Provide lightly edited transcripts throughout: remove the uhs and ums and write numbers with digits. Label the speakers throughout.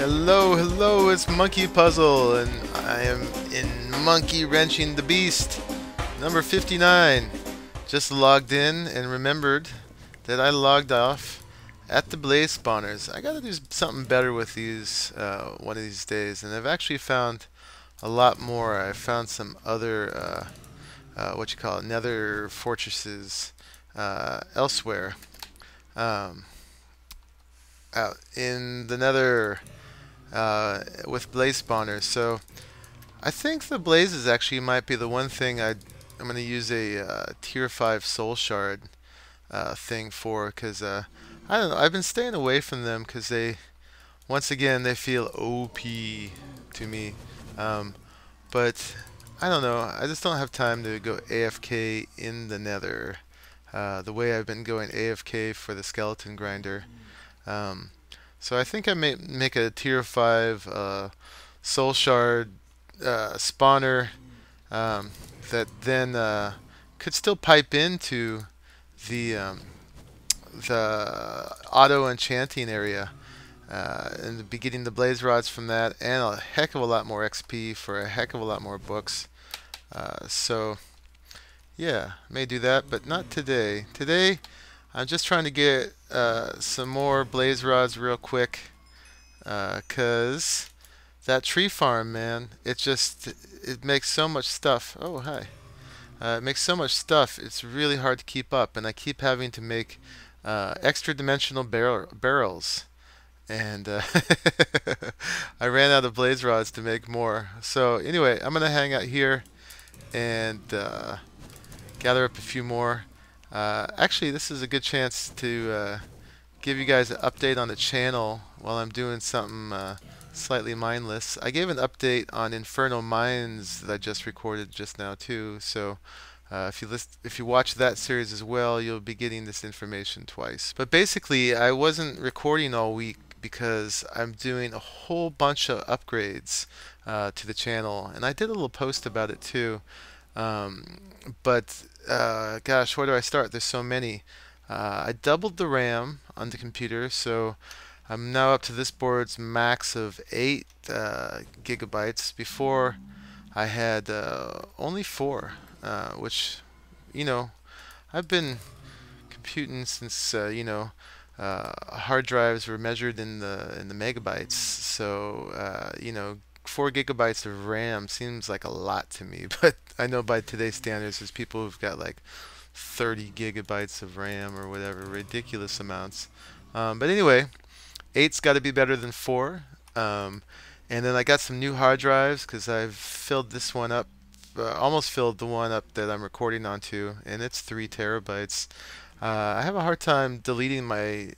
Speaker 1: Hello, it's Monkeypuzzle, and I am in Monkeywrenching the Beast, number 59. Just logged in and remembered that I logged off at the blaze spawners. I gotta do something better with these one of these days, and I've actually found a lot more. I found some other, nether fortresses elsewhere. Out in the nether with blaze spawners. So I think the blazes actually might be the one thing I'm going to use a tier 5 soul shard thing for, because I don't know, I've been staying away from them because once again they feel OP to me, but I don't know, I just don't have time to go AFK in the nether the way I've been going AFK for the skeleton grinder. So I think I may make a tier 5 soul shard spawner that then could still pipe into the auto enchanting area and be getting the blaze rods from that, and a heck of a lot more XP for a heck of a lot more books. So yeah, may do that, but not today. Today I'm just trying to get some more blaze rods real quick, cause that tree farm, man, it makes so much stuff. Oh, hi. It makes so much stuff, it's really hard to keep up, and I keep having to make extra dimensional barrels, and I ran out of blaze rods to make more. So anyway, I'm gonna hang out here and gather up a few more. Actually, this is a good chance to give you guys an update on the channel while I'm doing something slightly mindless. I gave an update on Inferno Mines that I just recorded just now too, so if you watch that series as well, you'll be getting this information twice. But basically, I wasn't recording all week because I'm doing a whole bunch of upgrades to the channel, and I did a little post about it too. But gosh, where do I start? There's so many. I doubled the RAM on the computer, so I'm now up to this board's max of 8 gigabytes. Before I had only 4, which, you know, I've been computing since hard drives were measured in the megabytes. So 4 gigabytes of RAM seems like a lot to me, but I know by today's standards there's people who've got like 30 gigabytes of RAM or whatever, ridiculous amounts. But anyway, 8's got to be better than 4. And then I got some new hard drives because I've filled this one up, almost filled the one up that I'm recording onto, and it's 3 terabytes. I have a hard time deleting my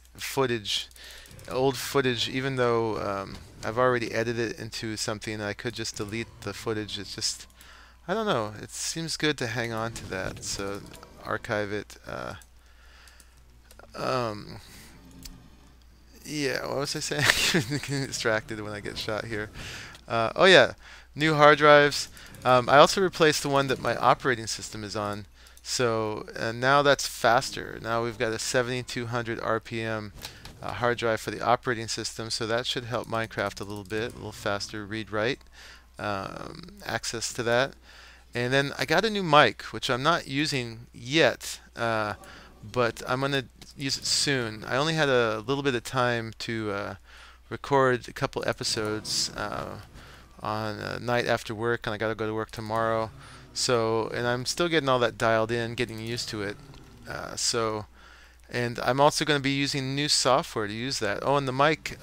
Speaker 1: old footage, even though I've already edited it into something. I could just delete the footage. It's just, I don't know, it seems good to hang on to that, so archive it. Yeah, what was I saying? I'm getting distracted when I get shot here. Oh yeah, new hard drives. I also replaced the one that my operating system is on, so now that's faster. Now we've got a 7200 RPM hard drive for the operating system, so that should help Minecraft a little faster read-write access to that. And then I got a new mic, which I'm not using yet, but I'm going to use it soon. I only had a little bit of time to record a couple episodes on a night after work, and I got to go to work tomorrow. So, and I'm still getting all that dialed in, getting used to it. And I'm also going to be using new software to use that. Oh, and the mic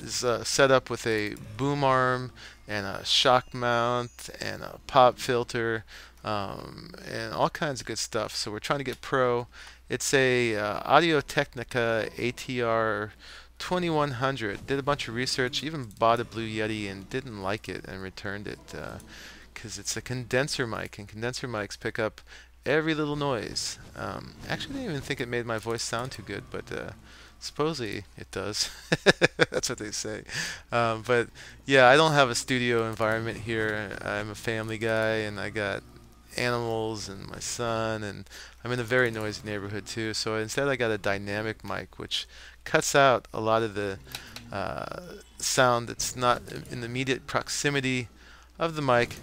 Speaker 1: is set up with a boom arm and a shock mount and a pop filter and all kinds of good stuff. So we're trying to get pro. It's a Audio-Technica ATR 2100. Did a bunch of research, even bought a Blue Yeti and didn't like it and returned it because it's a condenser mic, and condenser mics pick up every little noise. Actually, I didn't even think it made my voice sound too good, but supposedly it does. That's what they say. But yeah, I don't have a studio environment here. I'm a family guy, and I got animals and my son, and I'm in a very noisy neighborhood too. So instead I got a dynamic mic, which cuts out a lot of the sound that's not in the immediate proximity of the mic,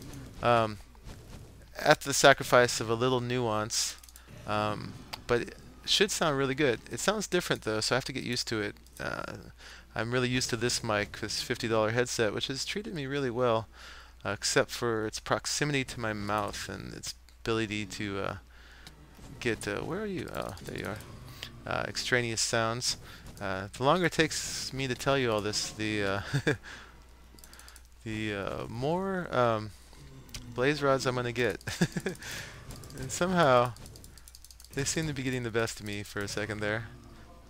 Speaker 1: at the sacrifice of a little nuance, but it should sound really good. It sounds different though, so I have to get used to it. I'm really used to this mic, this $50 headset, which has treated me really well, except for its proximity to my mouth and its ability to get, where are you? Oh, there you are. Extraneous sounds. The longer it takes me to tell you all this, the more blaze rods I'm gonna get. And somehow they seem to be getting the best of me for a second there.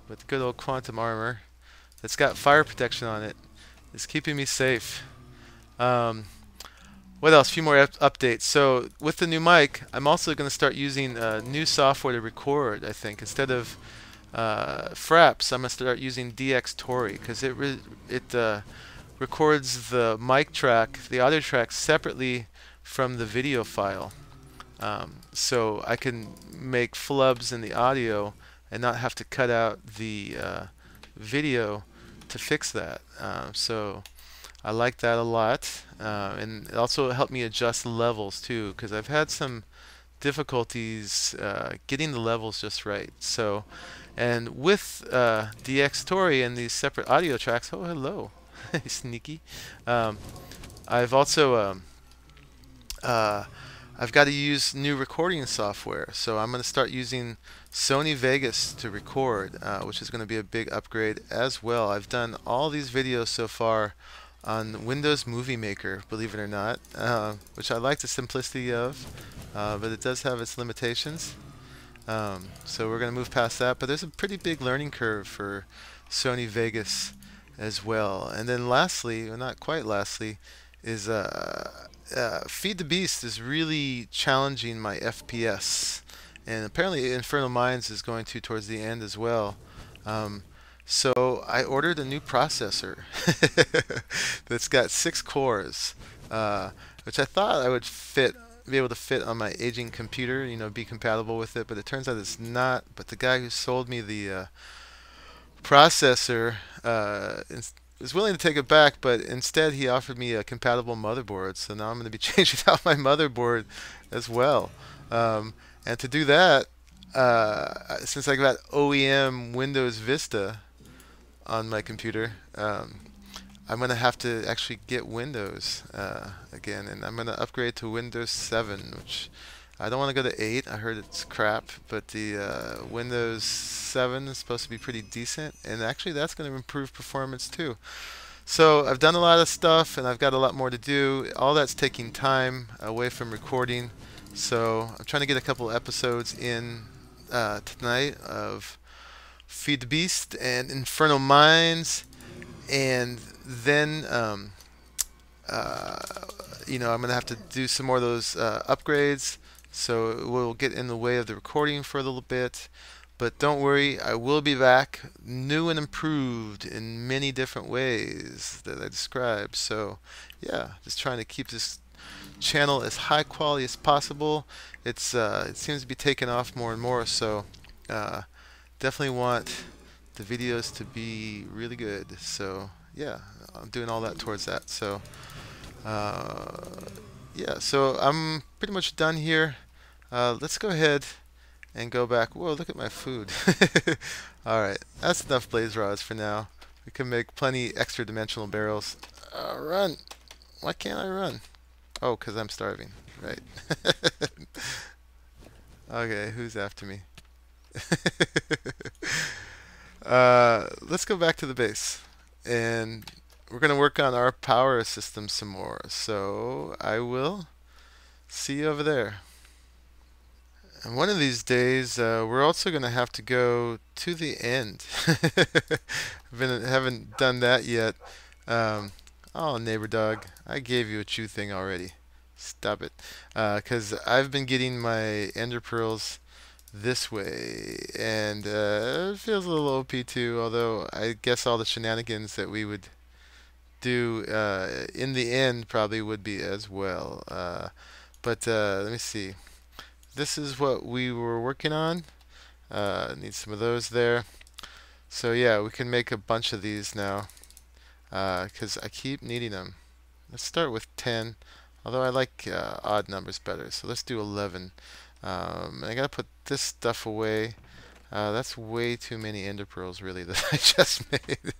Speaker 1: But the good old quantum armor that's got fire protection on it is keeping me safe. What else? A few more updates. So with the new mic, I'm also going to start using new software to record, I think. Instead of Fraps, I'm going to start using DxTory because it records the mic track, the audio track, separately from the video file. So I can make flubs in the audio and not have to cut out the video to fix that. So I like that a lot, and it also helped me adjust levels too, because I've had some difficulties getting the levels just right. So, and with DxTory and these separate audio tracks, oh hello, sneaky. I've also I've got to use new recording software, so I'm going to start using Sony Vegas to record, which is going to be a big upgrade as well. I've done all these videos so far on Windows Movie Maker, believe it or not, which I like the simplicity of, but it does have its limitations. So we're going to move past that, but there's a pretty big learning curve for Sony Vegas as well. And then lastly, or not quite lastly, is Feed the Beast is really challenging my FPS, and apparently Infernal Minds is going to towards the end as well. So I ordered a new processor that's got 6 cores, which I thought I would be able to fit on my aging computer, you know, be compatible with it, but it turns out it's not. But the guy who sold me the processor was willing to take it back, but instead he offered me a compatible motherboard. So now I'm going to be changing out my motherboard as well. And to do that, since I got OEM Windows Vista on my computer, I'm going to have to actually get Windows again, and I'm going to upgrade to Windows 7, which I don't want to go to 8. I heard it's crap, but the Windows 7 is supposed to be pretty decent, and actually that's going to improve performance too. So I've done a lot of stuff, and I've got a lot more to do. All that's taking time away from recording, so I'm trying to get a couple episodes in tonight of Feed the Beast and Infernal Minds, and then you know, I'm gonna have to do some more of those upgrades, so it will get in the way of the recording for a little bit. But don't worry, I will be back, new and improved in many different ways that I described. So yeah, just trying to keep this channel as high quality as possible. It seems to be taking off more and more, so definitely want the videos to be really good. So yeah, I'm doing all that towards that. So yeah, so I'm pretty much done here. Let's go ahead and go back. Whoa, look at my food. Alright, that's enough blaze rods for now. We can make plenty extra dimensional barrels. Run! Why can't I run? Oh, because I'm starving. Right. Okay, who's after me? Let's go back to the base, and we're going to work on our power system some more. So I will see you over there. And one of these days, we're also going to have to go to the end. Haven't done that yet. Oh, neighbor dog, I gave you a chew thing already. Stop it. Because I've been getting my ender pearls this way, and it feels a little OP too, although I guess all the shenanigans that we would do in the end probably would be as well. But let me see. This is what we were working on. Need some of those there. So yeah, we can make a bunch of these now. because I keep needing them. Let's start with 10, although I like odd numbers better. So let's do 11. And I gotta put this stuff away. That's way too many ender pearls, really, that I just made.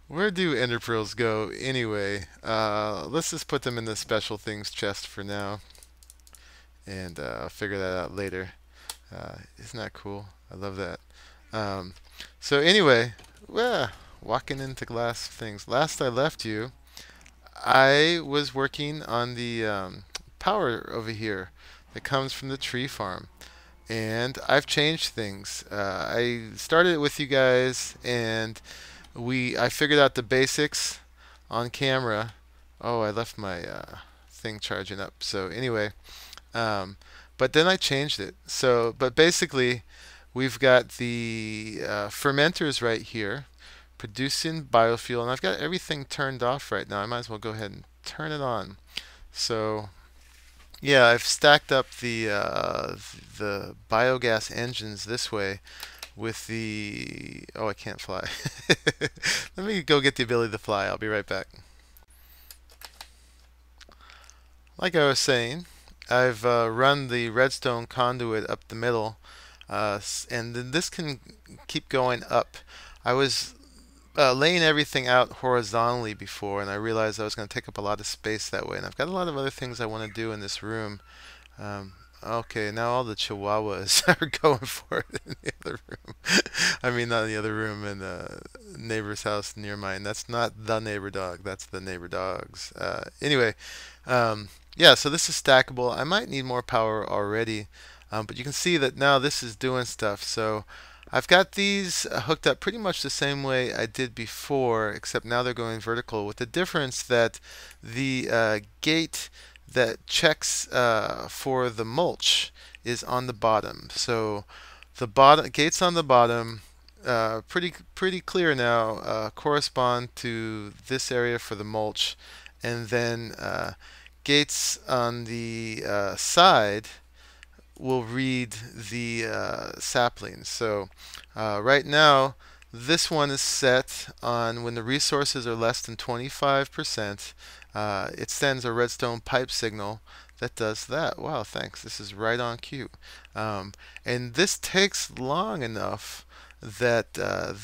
Speaker 1: Where do ender pearls go anyway? Let's just put them in the special things chest for now, and I'll figure that out later. Isn't that cool? I love that. Um, so anyway, well, walking into glass things. Last I left you, I was working on the power over here that comes from the tree farm. And I've changed things. I started it with you guys, and I figured out the basics on camera. Oh, I left my thing charging up. So anyway, but then I changed it. So, but basically, we've got the fermenters right here producing biofuel, and I've got everything turned off right now. I might as well go ahead and turn it on. So yeah, I've stacked up the biogas engines this way with the, oh, I can't fly. Let me go get the ability to fly. I'll be right back. Like I was saying, I've run the redstone conduit up the middle, and then this can keep going up. I was laying everything out horizontally before, and I realized I was going to take up a lot of space that way. And I've got a lot of other things I want to do in this room. Okay, now all the chihuahuas are going for it in the other room. I mean, not in the other room, in the neighbor's house near mine. That's not the neighbor dog. That's the neighbor dogs. Anyway, yeah, so this is stackable. I might need more power already, but you can see that now this is doing stuff. So I've got these hooked up pretty much the same way I did before, except now they're going vertical, with the difference that the gate that checks for the mulch is on the bottom. So the bottom gates on the bottom, pretty clear now, correspond to this area for the mulch, and then gates on the side will read the saplings. So right now, this one is set on when the resources are less than 25%. It sends a redstone pipe signal that does that. Wow, thanks. This is right on cue. And this takes long enough that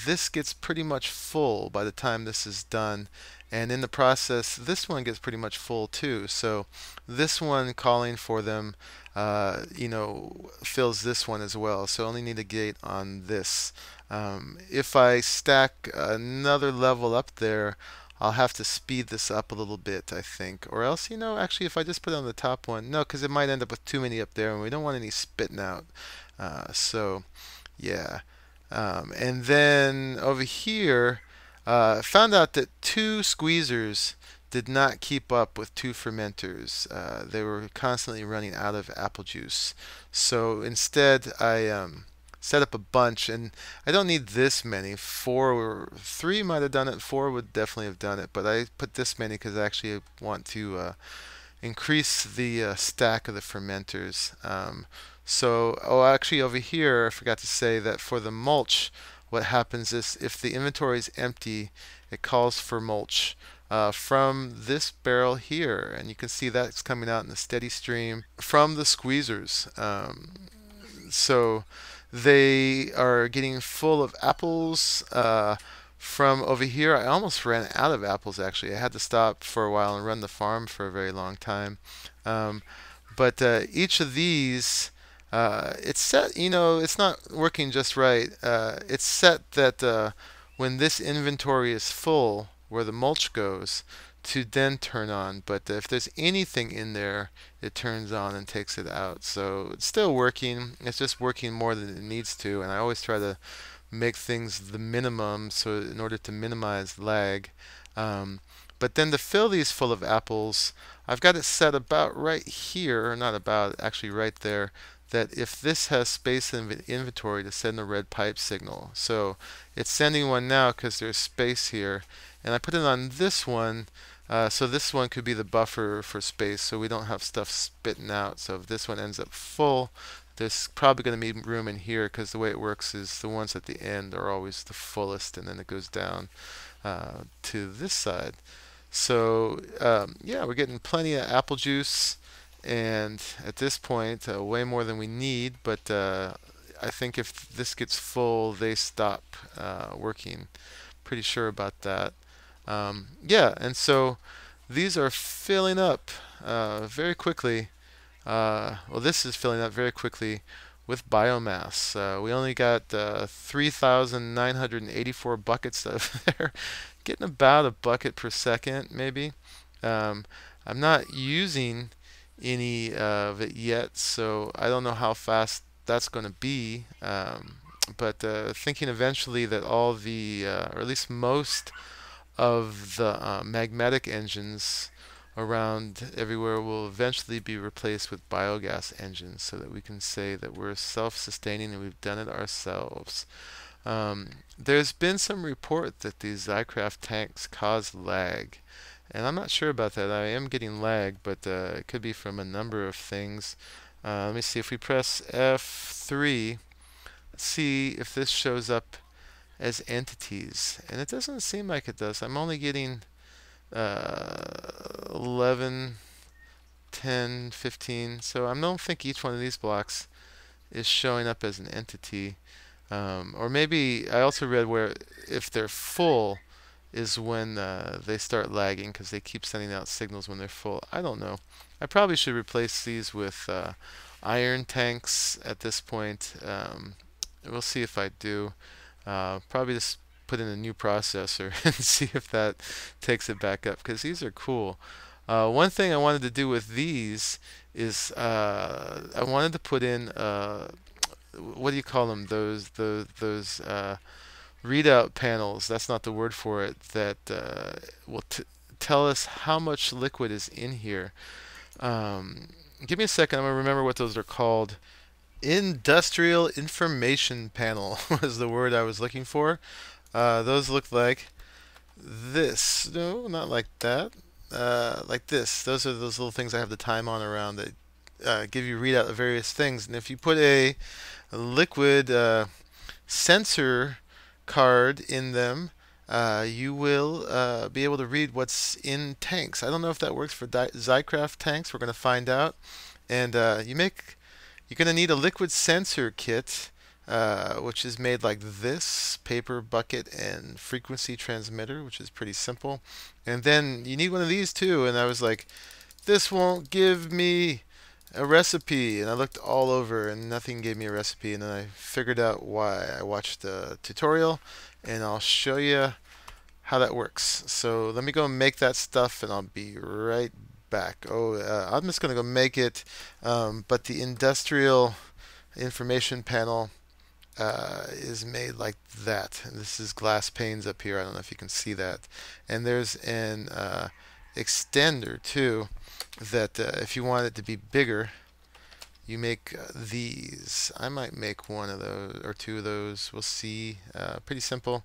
Speaker 1: this gets pretty much full by the time this is done. And in the process, this one gets pretty much full too. So this one calling for them, fills this one as well. So I only need a gate on this. If I stack another level up there, I'll have to speed this up a little bit, I think. Or else, actually, if I just put it on the top one, no, because it might end up with too many up there, and we don't want any spitting out. So, yeah. And then over here, found out that 2 squeezers did not keep up with 2 fermenters. They were constantly running out of apple juice. So instead, I set up a bunch, and I don't need this many. 4 or 3 might have done it. 4 would definitely have done it, but I put this many because I actually want to increase the stack of the fermenters. Actually over here, I forgot to say that for the mulch, what happens is if the inventory is empty, it calls for mulch from this barrel here, and you can see that's coming out in a steady stream from the squeezers. So they are getting full of apples from over here. I almost ran out of apples, actually. I had to stop for a while and run the farm for a very long time. But each of these, it's set, it's not working just right. It's set that when this inventory is full, where the mulch goes, to then turn on. But if there's anything in there, it turns on and takes it out. So it's still working. It's just working more than it needs to. And I always try to make things the minimum, so in order to minimize lag. But then to fill these full of apples, I've got it set about right here, or not about, actually right there, that if this has space in inventory to send a red pipe signal. So it's sending one now because there's space here. And I put it on this one, so this one could be the buffer for space, so we don't have stuff spitting out. So if this one ends up full, There's probably going to be room in here because the way it works is the ones at the end are always the fullest, and then it goes down to this side. So yeah, we're getting plenty of apple juice, and at this point, way more than we need. But I think if this gets full, they stop working. Pretty sure about that. Yeah, and so these are filling up very quickly. Well, this is filling up very quickly with biomass. We only got 3,984 buckets of there, getting about a bucket per second, maybe. Um, I'm not using any of it yet, so I don't know how fast that's going to be. But thinking eventually that all the, or at least most of the magnetic engines around everywhere will eventually be replaced with biogas engines so that we can say that we're self-sustaining and we've done it ourselves. There's been some report that these Zycraft tanks cause lag, and I'm not sure about that. I am getting lag, but it could be from a number of things. Let me see if we press F3. Let's see if this shows up as entities, and it doesn't seem like it does. I'm only getting 11, 10, 15. So I don't think each one of these blocks is showing up as an entity. Or maybe I also read where if they're full is when they start lagging because they keep sending out signals when they're full. I don't know. I probably should replace these with iron tanks at this point. We'll see if I do. Probably just put in a new processor and see if that takes it back up because these are cool. One thing I wanted to do with these is I wanted to put in what do you call them? Those readout panels. That's not the word for it. That will tell us how much liquid is in here. Give me a second. I'm gonna remember what those are called. Industrial information panel was the word I was looking for. Those look like this. No, not like that. Like this. Those are those little things I have the time on around that give you readout of various things. And if you put a liquid sensor card in them, you will be able to read what's in tanks. I don't know if that works for Zycraft tanks. We're going to find out. And you're going to need a liquid sensor kit, which is made like this, paper, bucket, and frequency transmitter, which is pretty simple. And then you need one of these too. And I was like, this won't give me a recipe. And I looked all over and nothing gave me a recipe. And then I figured out why. I watched the tutorial and I'll show you how that works. So let me go make that stuff and I'll be right back. I'm just going to go make it, but the industrial information panel is made like that. And this is glass panes up here. I don't know if you can see that. And there's an extender too that if you want it to be bigger, you make these. I might make one of those or two of those. We'll see. Pretty simple.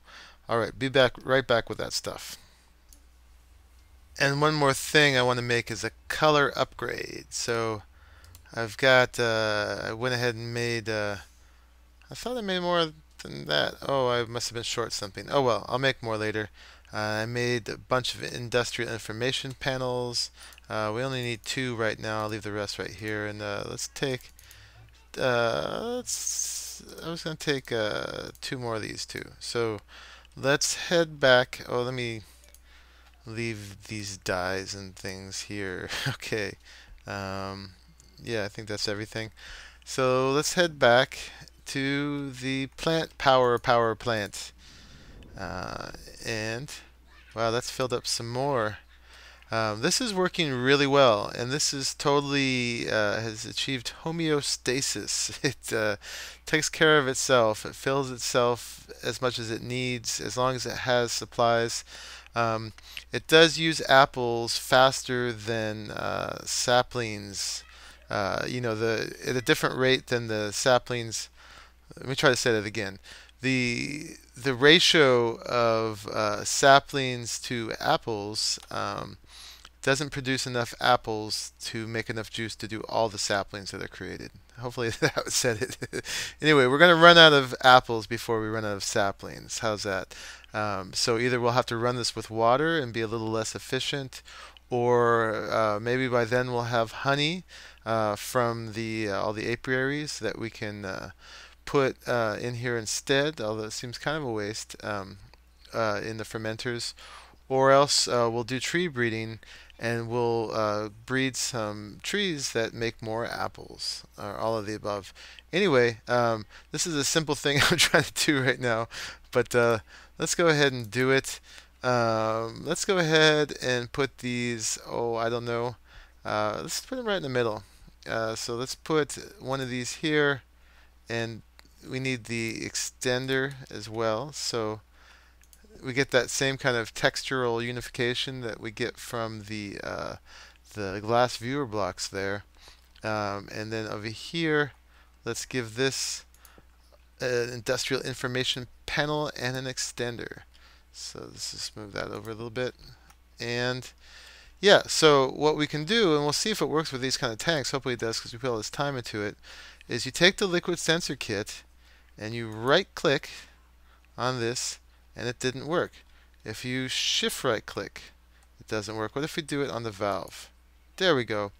Speaker 1: All right, be right back with that stuff. And one more thing I want to make is a color upgrade. So I've got, I went ahead and made, I thought I made more than that. Oh, I must have been short something. Oh well, I'll make more later. I made a bunch of industrial information panels. We only need 2 right now. I'll leave the rest right here. And let's take, I was going to take 2 more of these too. So let's head back. Oh, let me leave these dyes and things here. Okay. Yeah, I think that's everything. So let's head back to the plant power plant. And wow, that's filled up some more. This is working really well, and this is totally has achieved homeostasis. It takes care of itself. It fills itself as much as it needs, as long as it has supplies. It does use apples faster than saplings. At a different rate than the saplings. Let me try to say that again. The ratio of saplings to apples doesn't produce enough apples to make enough juice to do all the saplings that are created. Hopefully that said it. Anyway, we're going to run out of apples before we run out of saplings. How's that? So either we'll have to run this with water and be a little less efficient, or maybe by then we'll have honey from all the apiaries that we can put in here instead, although it seems kind of a waste in the fermenters. Or else we'll do tree breeding, and we'll breed some trees that make more apples, or all of the above. Anyway, this is a simple thing I'm trying to do right now, but let's go ahead and do it. Let's go ahead and put these, oh, I don't know, let's put them right in the middle. So let's put one of these here, and we need the extender as well. So we get that same kind of textural unification that we get from the glass viewer blocks there. And then over here, let's give this an industrial information panel and an extender. So let's just move that over a little bit. And yeah, so what we can do, and we'll see if it works with these kind of tanks, hopefully it does because we put all this time into it, is you take the liquid sensor kit and you right click on this, and it didn't work. If you shift right click, it doesn't work. What if we do it on the valve? There we go.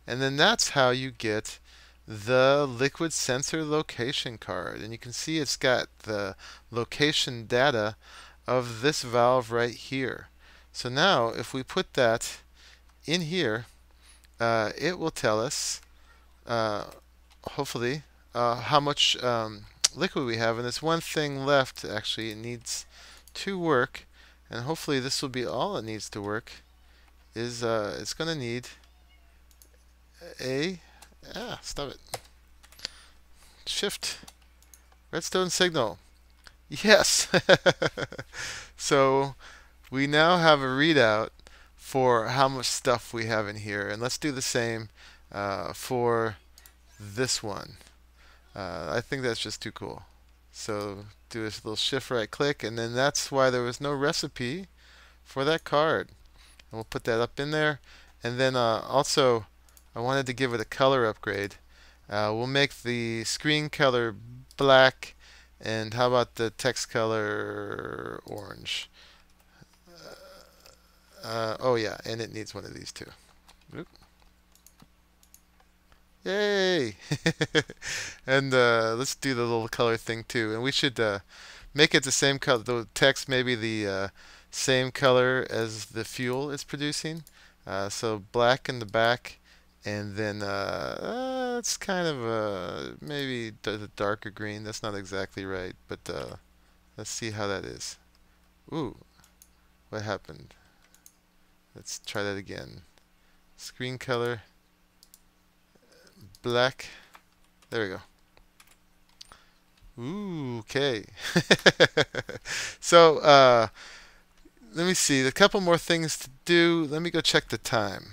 Speaker 1: And then that's how you get the liquid sensor location card. And you can see it's got the location data of this valve right here. So now if we put that in here, it will tell us, hopefully, how much liquid we have. And there's one thing left, actually. It needs to work, and hopefully this will be all it needs to work. Is it's going to need a stop it, shift redstone signal. Yes. So we now have a readout for how much stuff we have in here, and let's do the same for this one. I think that's just too cool. So do this little shift right click, and then that's why there was no recipe for that card. And we'll put that up in there. And then also I wanted to give it a color upgrade. We'll make the screen color black, and how about the text color orange? Oh yeah, and it needs one of these too. Oop. Yay! And let's do the little color thing too. And we should make it the same color. The text maybe the same color as the fuel it's producing. So black in the back, and then it's kind of maybe the darker green. That's not exactly right, but let's see how that is. Ooh, what happened? Let's try that again. Screen color black. There we go. Ooh, okay. So let me see. A couple more things to do. Let me go check the time.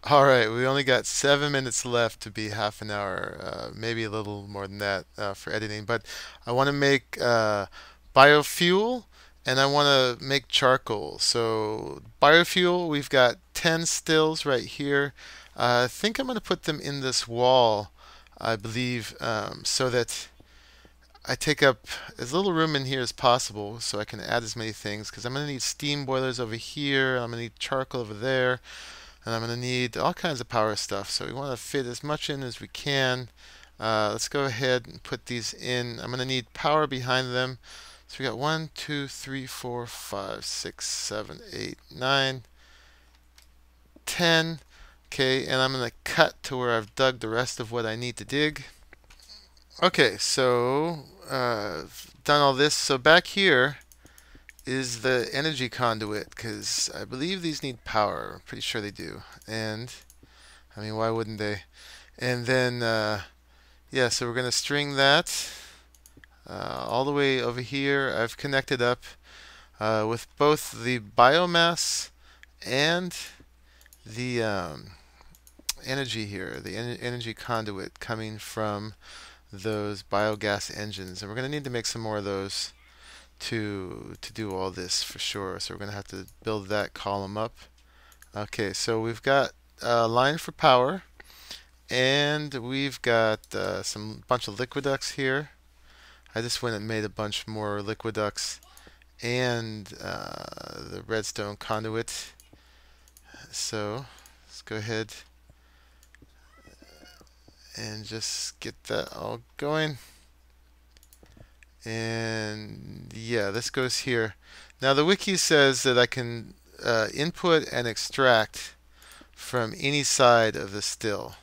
Speaker 1: All right, we only got 7 minutes left to be half an hour, maybe a little more than that for editing. But I want to make biofuel, and I want to make charcoal. So biofuel, we've got 10 stills right here. I think I'm going to put them in this wall, I believe, so that I take up as little room in here as possible so I can add as many things, because I'm going to need steam boilers over here, I'm going to need charcoal over there, and I'm going to need all kinds of power stuff. So we want to fit as much in as we can. Let's go ahead and put these in. I'm going to need power behind them. So we got 1, 2, 3, 4, 5, 6, 7, 8, 9, 10. Okay, and I'm going to cut to where I've dug the rest of what I need to dig. Okay, so done all this. So back here is the energy conduit, because I believe these need power. I'm pretty sure they do. And, I mean, why wouldn't they? And then, yeah, so we're going to string that all the way over here. I've connected up with both the biomass and the energy here, the energy conduit coming from those biogas engines. And we're going to need to make some more of those to do all this for sure. So we're going to have to build that column up Okay, so we've got a line for power, and we've got some bunch of liquid ducts here. I just went and made a bunch more liquid ducts and the redstone conduit. So let's go ahead and just get that all going. And yeah, this goes here. Now the wiki says that I can input and extract from any side of the still.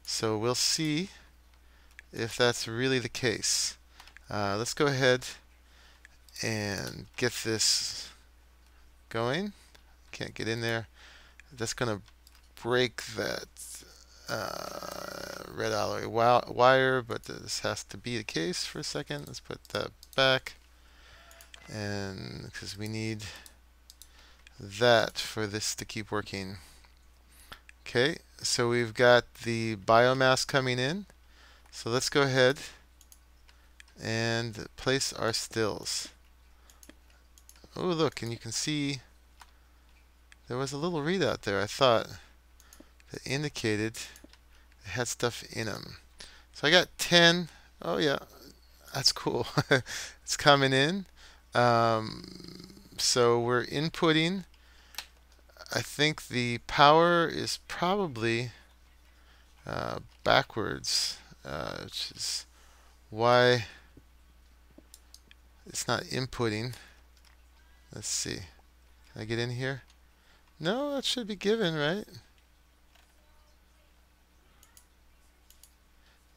Speaker 1: So we'll see if that's really the case. Let's go ahead and get this going. Can't get in there. That's going to break that red alloy wire, but this has to be the case for a second. Let's put that back, and because we need that for this to keep working. Okay, so we've got the biomass coming in. So let's go ahead and place our stills. Oh, look, and you can see there was a little readout there, I thought, that indicated it had stuff in them. So I got 10. Oh, yeah, that's cool. It's coming in. So we're inputting. I think the power is probably backwards, which is why it's not inputting. Let's see. Can I get in here? No, that should be given, right?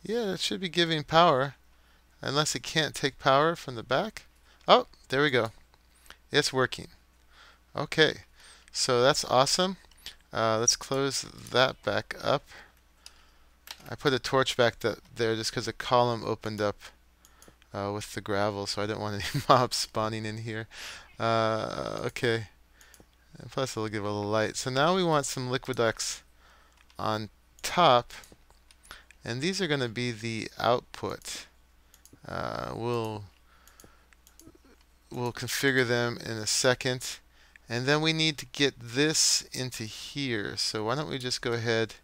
Speaker 1: Yeah, that should be giving power, unless it can't take power from the back. Oh, there we go. It's working. Okay, so that's awesome. Let's close that back up. I put a torch back there just because a column opened up with the gravel, so I don't want any mobs spawning in here. Okay, and plus it'll give a little light. So now we want some liquid ducts on top, and these are going to be the output. We'll configure them in a second, and then we need to get this into here. So why don't we just go ahead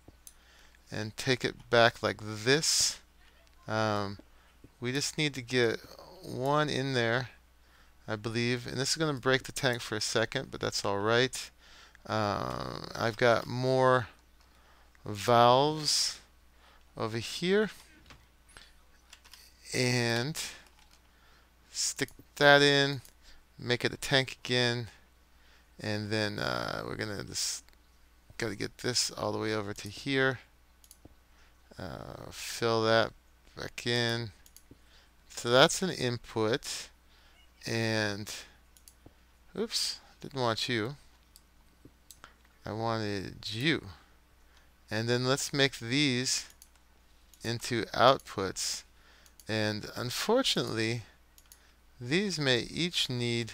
Speaker 1: and take it back like this. We just need to get one in there, I believe, and this is going to break the tank for a second, but that's all right. I've got more valves over here, and stick that in, make it a tank again, and then we're gonna just gotta get this all the way over to here. Fill that back in. So that's an input, and oops, didn't want you. I wanted you. And then let's make these into outputs. And unfortunately, these may each need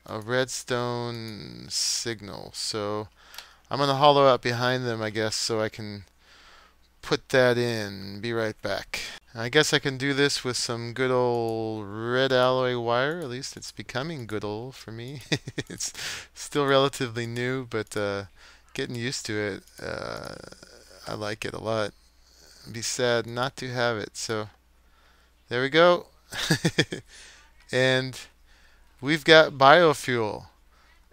Speaker 1: a redstone signal. So I'm going to hollow out behind them, I guess, so I can put that in. Be right back. I guess I can do this with some good old red alloy wire. At least it's becoming good old for me. It's still relatively new, but getting used to it. I like it a lot. It'd be sad not to have it. So there we go. And we've got biofuel.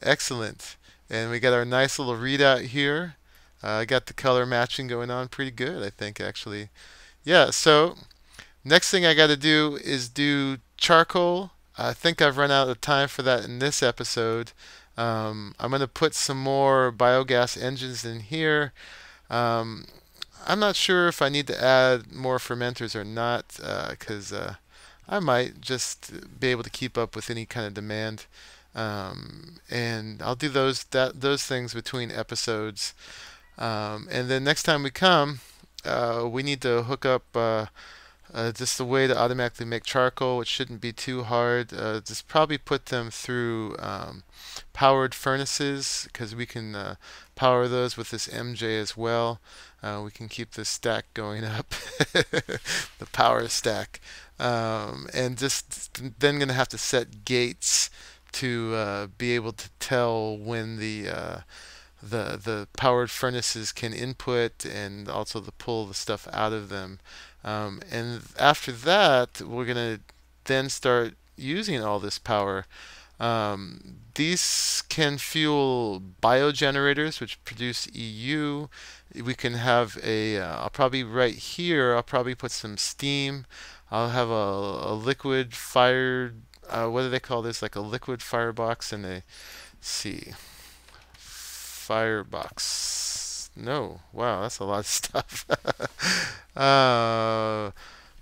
Speaker 1: Excellent. And we got our nice little readout here. I got the color matching going on pretty good, I think, actually. Yeah, so next thing I got to do is do charcoal. I think I've run out of time for that in this episode. I'm going to put some more biogas engines in here. I'm not sure if I need to add more fermenters or not, because I might just be able to keep up with any kind of demand. And I'll do those things between episodes. And then next time we come, we need to hook up just a way to automatically make charcoal, which shouldn't be too hard. Just probably put them through powered furnaces, because we can power those with this MJ as well. We can keep this stack going up, the power stack. And just then going to have to set gates to be able to tell when the the powered furnaces can input, and also to pull the stuff out of them. And after that, we're gonna then start using all this power. These can fuel biogenerators, which produce EU. We can have I'll probably right here, I'll probably put some steam. I'll have a liquid fired, what do they call this? Like a liquid firebox and let's see, firebox. No, wow, that's a lot of stuff.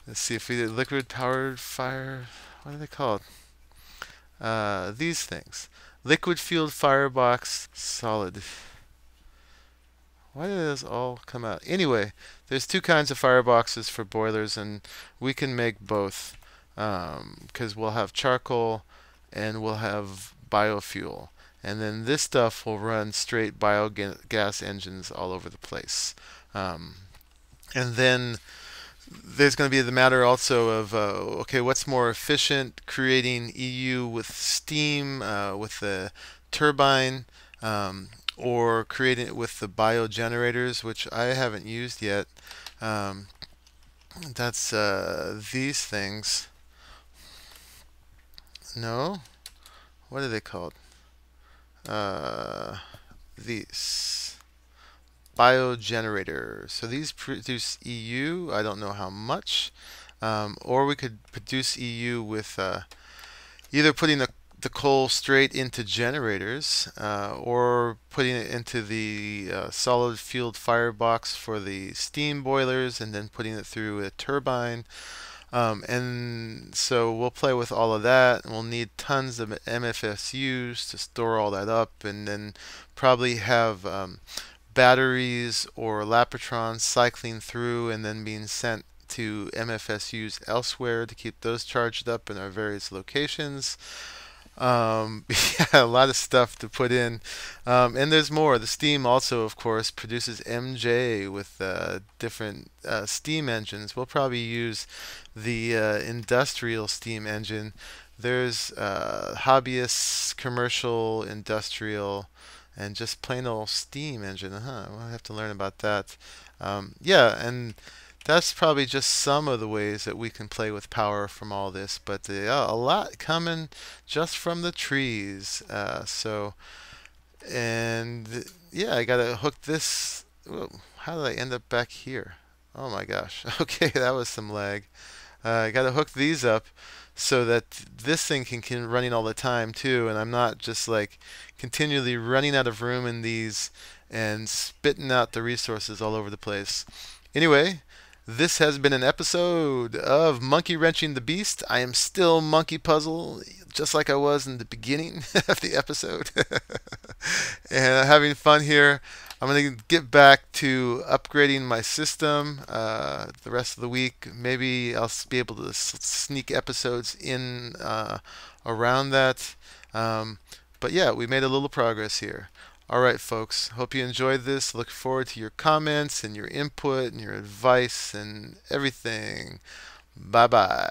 Speaker 1: Let's see if we did liquid powered fire. What are they called? These things. Liquid fueled firebox solid. Why did those all come out? Anyway, there's two kinds of fireboxes for boilers, and we can make both because we'll have charcoal and we'll have biofuel. And then this stuff will run straight biogas engines all over the place. And then there's going to be the matter also of, okay, what's more efficient, creating EU with steam, with the turbine, or creating it with the biogenerators, which I haven't used yet. That's these things. No? What are they called? These. Biogenerator. So these produce EU. I don't know how much. Or we could produce EU with either putting the coal straight into generators, or putting it into the solid fueled firebox for the steam boilers, and then putting it through a turbine. And so we'll play with all of that, and we'll need tons of MFSUs to store all that up, and then probably have batteries or lapatrons cycling through and then being sent to MFSUs elsewhere to keep those charged up in our various locations. Yeah, a lot of stuff to put in. And there's more. The steam also, of course, produces MJ with different steam engines. We'll probably use the industrial steam engine. There's hobbyist, commercial, industrial, and just plain old steam engine. We'll have to learn about that. Yeah, and that's probably just some of the ways that we can play with power from all this, but a lot coming just from the trees. And yeah, I gotta hook this. Whoa, how did I end up back here? Oh my gosh. Okay, that was some lag. I gotta hook these up so that this thing can running all the time too, and I'm not just like continually running out of room in these and spitting out the resources all over the place. Anyway, this has been an episode of Monkeywrenching the Beast. I am still Monkeypuzzle, just like I was in the beginning of the episode. And having fun here. I'm going to get back to upgrading my system the rest of the week. Maybe I'll be able to sneak episodes in around that. But yeah, we made a little progress here. All right, folks. Hope you enjoyed this. Look forward to your comments and your input and your advice and everything. Bye-bye.